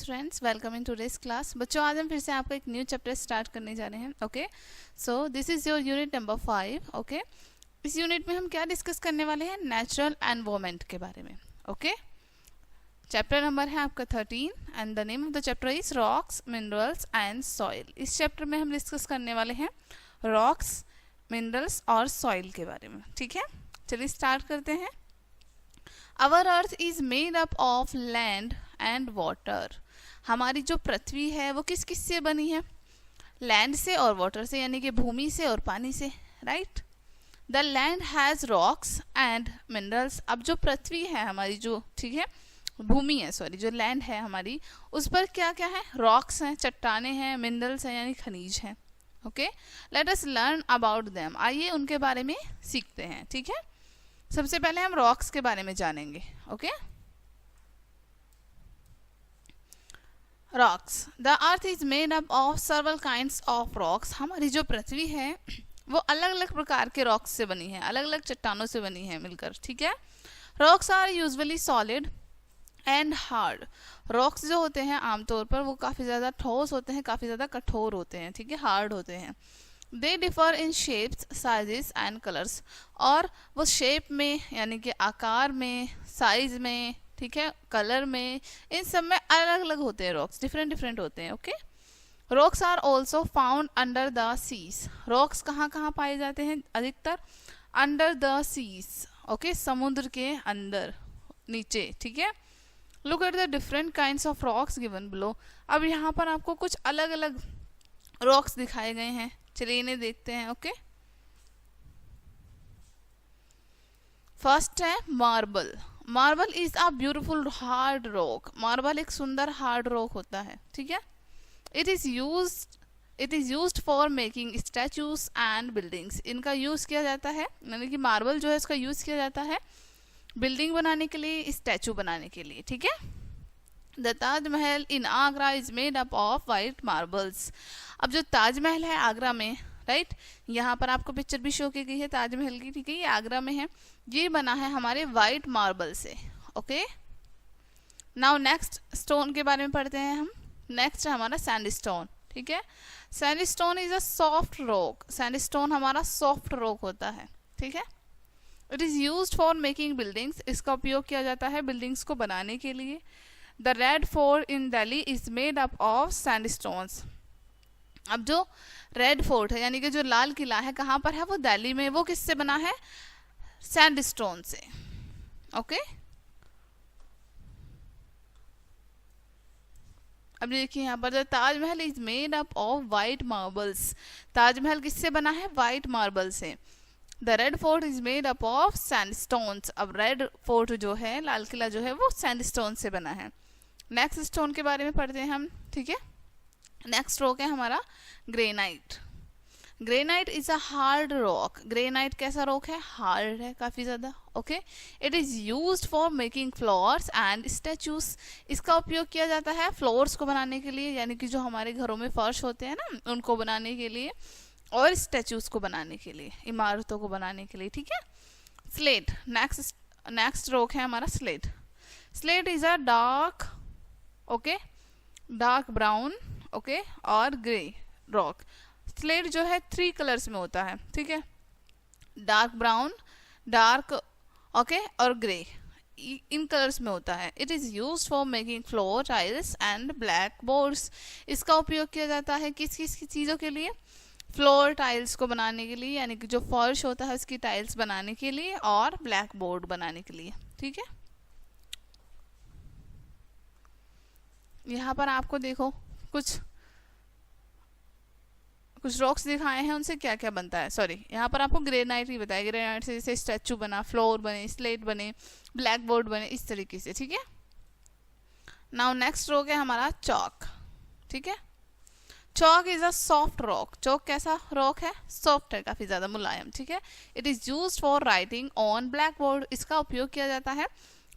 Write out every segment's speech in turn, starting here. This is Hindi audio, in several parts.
Friends, welcome in today's class. बच्चों, आज हम फिर से आपका एक न्यू चैप्टर स्टार्ट करने जा रहे हैं। Okay, so this is your unit number 5। Okay, इस यूनिट में हम क्या डिस्कस करने वाले हैं? नेचुरल एनवायरनमेंट के बारे में। ओके, चैप्टर नंबर है आपका 13 and the name of the chapter is rocks, minerals and soil. इस चैप्टर में हम डिस्कस करने वाले हैं रॉक्स, मिनरल्स और सॉइल के बारे में। ठीक है, चलिए स्टार्ट करते हैं। Our earth is made up of land and water. हमारी जो पृथ्वी है वो किस किस से बनी है? लैंड से और वाटर से, यानी कि भूमि से और पानी से। Right, the land has rocks and minerals. अब जो पृथ्वी है हमारी, जो ठीक है भूमि है, सॉरी जो लैंड है हमारी, उस पर क्या क्या है? रॉक्स हैं, चट्टाने हैं, मिनरल्स हैं यानी खनिज हैं। Okay, let us learn about them. आइए उनके बारे में सीखते हैं। ठीक है, सबसे पहले हम रॉक्स के बारे में जानेंगे। Okay, rocks. The earth is made up of several kinds of rocks. हमारी जो पृथ्वी है वो अलग अलग प्रकार के रॉक्स से बनी है, अलग अलग चट्टानों से बनी है मिलकर। ठीक है, rocks are usually solid and hard. Rocks जो होते हैं आमतौर पर वो काफ़ी ज़्यादा ठोस होते हैं, काफ़ी ज़्यादा कठोर होते हैं। ठीक है, हार्ड होते हैं। They differ in shapes, sizes and colours. और वो शेप में यानी कि आकार में, साइज में, ठीक है, कलर में, इन सब में अलग अलग होते हैं। रॉक्स डिफरेंट डिफरेंट होते हैं। Okay, rocks are also found under the seas. Rocks कहाँ कहाँ पाए जाते हैं? अधिकतर अंडर द सीज। ओके, समुद्र के अंदर, नीचे। ठीक है, look at the different kinds of rocks given below. अब यहाँ पर आपको कुछ अलग अलग रॉक्स दिखाए गए हैं, चलिए इन्हें देखते हैं। ओके, फर्स्ट है marble. Marble is a beautiful hard rock. Marble एक सुंदर हार्ड रॉक होता है। ठीक है, it is used for making statues and buildings. इनका यूज किया जाता है, यानी कि मार्बल जो है इसका यूज किया जाता है बिल्डिंग बनाने के लिए, स्टैचू बनाने के लिए। ठीक है, the Taj Mahal in Agra is made up of white marbles. अब जो ताजमहल है आगरा में, राइट, यहाँ पर आपको पिक्चर भी शो की गई है ताजमहल की। ठीक है, ये आगरा में है, ये बना है हमारे वाइट मार्बल से। ओके, नाउ नेक्स्ट स्टोन के बारे में पढ़ते हैं हम। नेक्स्ट है हमारा सैंडस्टोन। ठीक है, sandstone is a soft rock. Sandstone हमारा सॉफ्ट रॉक होता है। ठीक है, it is used for making buildings. इसका उपयोग किया जाता है बिल्डिंग्स को बनाने के लिए। The red fort in Delhi is made up of sandstones. अब जो रेड फोर्ट है यानी कि जो लाल किला है, कहाँ पर है? वो दिल्ली में। वो किससे बना है? सैंडस्टोन से। ओके, अब देखिए यहाँ पर Taj Mahal is made up of white marbles. Taj Mahal किससे बना है? वाइट मार्बल से। The red fort is made up of sandstones. अब रेड फोर्ट जो है, लाल किला जो है, वो सैंडस्टोन से बना है। नेक्स्ट स्टोन के बारे में पढ़ते हैं हम। ठीक है, नेक्स्ट रॉक है हमारा granite. Granite is a hard rock. Granite कैसा रॉक है? हार्ड है काफी ज्यादा। Okay, it is used for making floors and statues. इसका उपयोग किया जाता है फ्लोर्स को बनाने के लिए, यानी कि जो हमारे घरों में फर्श होते हैं ना, उनको बनाने के लिए, और स्टैचूज को बनाने के लिए, इमारतों को बनाने के लिए। ठीक है, स्लेट। नेक्स्ट रॉक है हमारा slate. Slate is a dark, okay, dark brown, okay, और ग्रे रॉक। स्लेट जो है 3 कलर्स में होता है। ठीक है, डार्क ब्राउन, डार्क, ओके, और ग्रे, इन कलर्स में होता है। It is used for making floor tiles and black boards. इसका उपयोग किया जाता है किस किस चीज़ों के लिए? फ्लोर टाइल्स को बनाने के लिए, यानी कि जो फर्श होता है उसकी टाइल्स बनाने के लिए, और ब्लैक बोर्ड बनाने के लिए। ठीक है, यहाँ पर आपको देखो कुछ रॉक्स दिखाए हैं, उनसे क्या क्या बनता है। सॉरी, यहाँ पर आपको ग्रेनाइट ही बताया। ग्रेनाइट से जैसे स्टैचू बना, फ्लोर बने, स्लेट बने, ब्लैक बोर्ड बने, इस तरीके से। ठीक है, नाउ नेक्स्ट रॉक है हमारा चॉक। ठीक है, chalk is a soft rock. Chalk कैसा रॉक है? सॉफ्ट है, काफी ज्यादा मुलायम। ठीक है, it is used for writing on black board. इसका उपयोग किया जाता है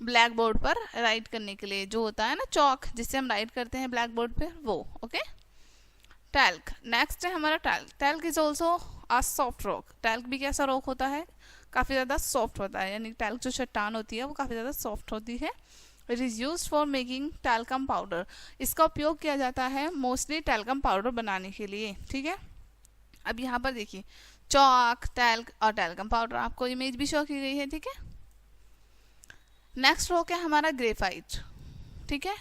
ब्लैक बोर्ड पर राइट करने के लिए, जो होता है ना चॉक, जिससे हम राइट करते हैं ब्लैक बोर्ड पे, वो। Okay, talc. नेक्स्ट है हमारा talc. Talc is also a soft rock. Talc भी कैसा रॉक होता है? काफ़ी ज़्यादा सॉफ्ट होता है, यानी टैल्क जो चट्टान होती है वो काफ़ी ज़्यादा सॉफ्ट होती है। It is use for making talcum powder. इसका उपयोग किया जाता है मोस्टली टैल्कम पाउडर बनाने के लिए, ठीक है। अब यहाँ पर देखिए चॉक, टैल्क और टैल्कम पाउडर, आपको इमेज भी शो की गई है, ठीक है। नेक्स्ट रॉक है हमारा ग्रेफाइट, ठीक है।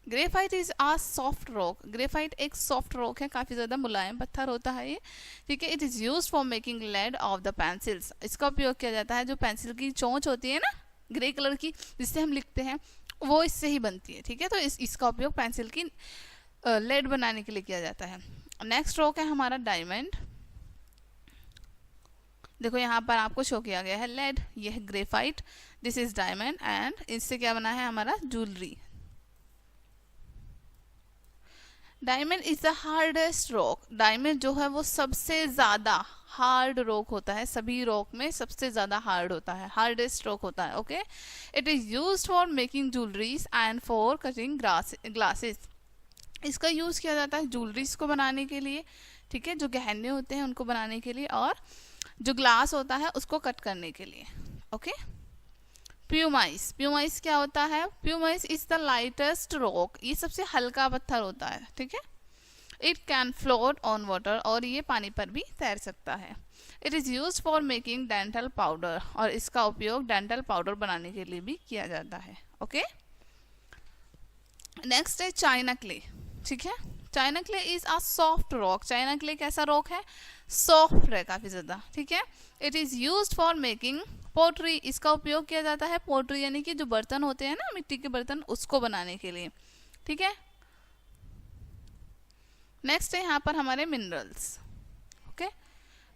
Graphite is a soft rock. Graphite एक सॉफ्ट रॉक है, काफ़ी ज़्यादा मुलायम पत्थर होता है ये, ठीक है। It is use for making laid off the pencils. इसका उपयोग किया जाता है जो पेंसिल की चोंच होती है ना ग्रे कलर की, जिससे हम लिखते हैं, वो इससे ही बनती है, ठीक है। तो इसका उपयोग पेंसिल की लेड बनाने के लिए किया जाता है। नेक्स्ट रॉक है हमारा डायमंड। देखो यहाँ पर आपको शो किया गया है लेड, ये है graphite, this is diamond, and इससे क्या बना है हमारा jewellery. Diamond is the hardest rock. Diamond जो है वो सबसे ज्यादा हार्ड रॉक होता है, सभी रॉक में सबसे ज्यादा हार्ड होता है, हार्डेस्ट रॉक होता है, okay. It is used for making jewelleries and for cutting glasses. इसका यूज किया जाता है ज्वेलरीज को बनाने के लिए, ठीक है, जो गहने होते हैं उनको बनाने के लिए, और जो ग्लास होता है उसको कट करने के लिए, ओके। प्यूमाइस, प्यूमाइस क्या होता है? Pumice is the lightest rock. ये सबसे हल्का पत्थर होता है, ठीक है। It can float on water, और ये पानी पर भी तैर सकता है। It is use for making dental powder, और इसका उपयोग डेंटल पाउडर बनाने के लिए भी किया जाता है, ओके। नेक्स्ट है चाइना क्ले, ठीक है। China clay is a soft rock. China clay कैसा रॉक है? सॉफ्ट है काफी ज्यादा, ठीक है। It is used for making pottery. इसका उपयोग किया जाता है पोट्री यानी कि जो बर्तन होते हैं ना, मिट्टी के बर्तन, उसको बनाने के लिए, ठीक है। नेक्स्ट है यहाँ पर हमारे minerals, okay.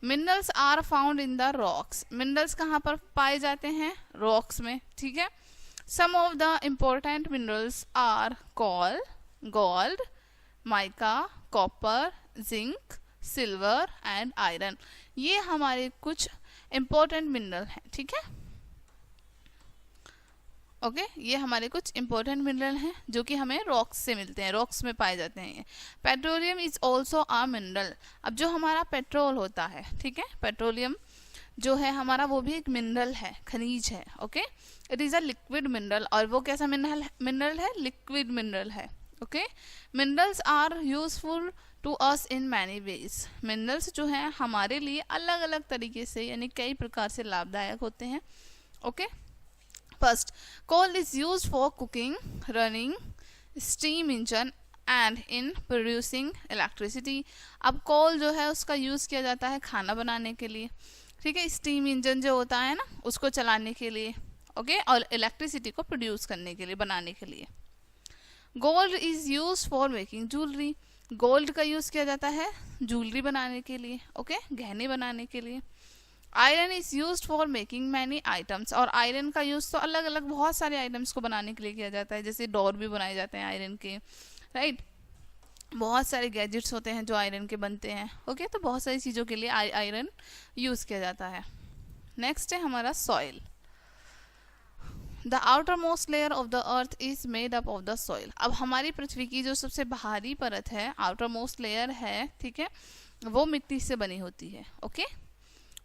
Minerals are found in the rocks. Minerals कहाँ पर पाए जाते हैं? रॉक्स में, ठीक है। Some of the important minerals are gold, mica, copper, zinc, silver and iron. ये हमारे कुछ इम्पोर्टेंट मिनरल हैं, ठीक है, ओके। ये हमारे कुछ इम्पोर्टेंट मिनरल हैं जो कि हमें रॉक्स से मिलते हैं, रॉक्स में पाए जाते हैं। ये petroleum is also a mineral. अब जो हमारा पेट्रोल होता है, ठीक है, पेट्रोलियम जो है हमारा, वो भी एक मिनरल है, खनिज है, okay. It is a liquid mineral, और वो कैसा मिनरल है? लिक्विड मिनरल है, okay. Minerals are useful to us in many ways. Minerals जो हैं हमारे लिए अलग अलग तरीके से, यानी कई प्रकार से लाभदायक होते हैं, okay. First, coal is used for cooking, running steam engine and in producing electricity. अब कोल जो है उसका यूज किया जाता है खाना बनाने के लिए, ठीक है। स्टीम इंजन जो होता है ना, उसको चलाने के लिए, ओके, और इलेक्ट्रिसिटी को प्रोड्यूस करने के लिए, बनाने के लिए। Gold is use for making jewellery. Gold का यूज किया जाता है ज्वेलरी बनाने के लिए, ओके, गहने बनाने के लिए। Iron is use for making many items, और आयरन का यूज तो अलग अलग बहुत सारे आइटम्स को बनाने के लिए किया जाता है, जैसे डोर भी बनाए जाते हैं आयरन के, राइट। बहुत सारे गैजेट्स होते हैं जो आयरन के बनते हैं, ओके। तो बहुत सारी चीज़ों के लिए आयरन यूज किया जाता है। नेक्स्ट है हमारा soil. The outer most layer of the earth is made up of the soil. अब हमारी पृथ्वी की जो सबसे बाहरी परत है, आउटर मोस्ट लेयर है, ठीक है, वो मिट्टी से बनी होती है, okay.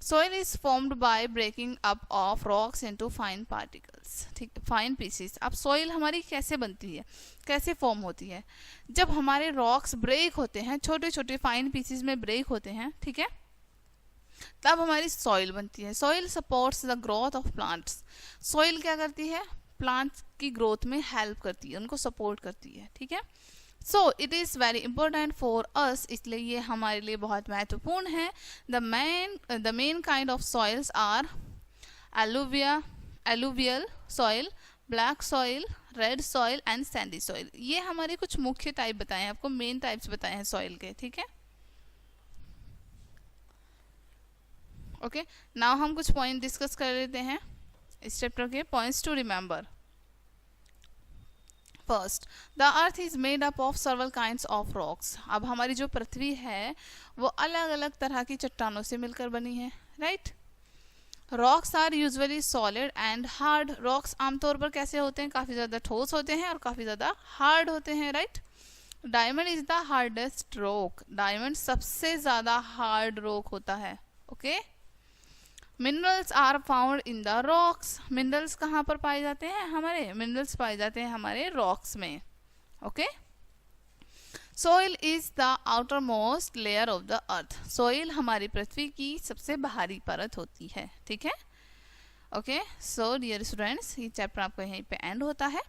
Soil is formed by breaking up of rocks into fine particles, ठीक, फाइन पीसेस। अब सॉइल हमारी कैसे बनती है, कैसे फॉर्म होती है? जब हमारे रॉक्स ब्रेक होते हैं, छोटे छोटे फाइन पीसेस में ब्रेक होते हैं, ठीक है, तब हमारी सॉइल बनती है। Soil supports the growth of plants. Soil क्या करती है? प्लांट्स की ग्रोथ में हेल्प करती है, उनको सपोर्ट करती है, ठीक है। So it is very important for us, इसलिए ये हमारे लिए बहुत महत्वपूर्ण है। The main kind of soils are alluvial soil, black soil, red soil and sandy soil. ये हमारे कुछ मुख्य टाइप बताए हैं आपको, मेन टाइप्स बताए हैं सॉइल के, ठीक है। ओके, नाउ हम कुछ पॉइंट डिस्कस कर लेते हैं इस चैप्टर के। Points to remember. First, the earth is made up of several kinds of rocks. अब हमारी जो पृथ्वी है वो अलग अलग तरह की चट्टानों से मिलकर बनी है, right. Rocks are usually solid and hard. रॉक्स आमतौर पर कैसे होते हैं? काफ़ी ज़्यादा ठोस होते हैं और काफ़ी ज़्यादा हार्ड होते हैं, right. Diamond is the hardest rock. Diamond सबसे ज़्यादा हार्ड रॉक होता है, okay. Minerals are found in the rocks, minerals कहाँ पर पाए जाते हैं, हमारे मिनरल्स पाए जाते हैं हमारे रॉक्स में। Okay, soil is the outer most layer of the earth, soil हमारी पृथ्वी की सबसे बाहरी परत होती है, ठीक है। ओके, सो डियर स्टूडेंट्स, ये चैप्टर आपको यहीं पे एंड होता है।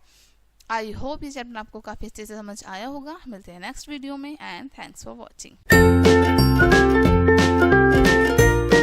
आई होप ये चैप्टर आपको काफी अच्छे से समझ आया होगा। मिलते हैं नेक्स्ट वीडियो में, एंड थैंक्स फॉर वॉचिंग।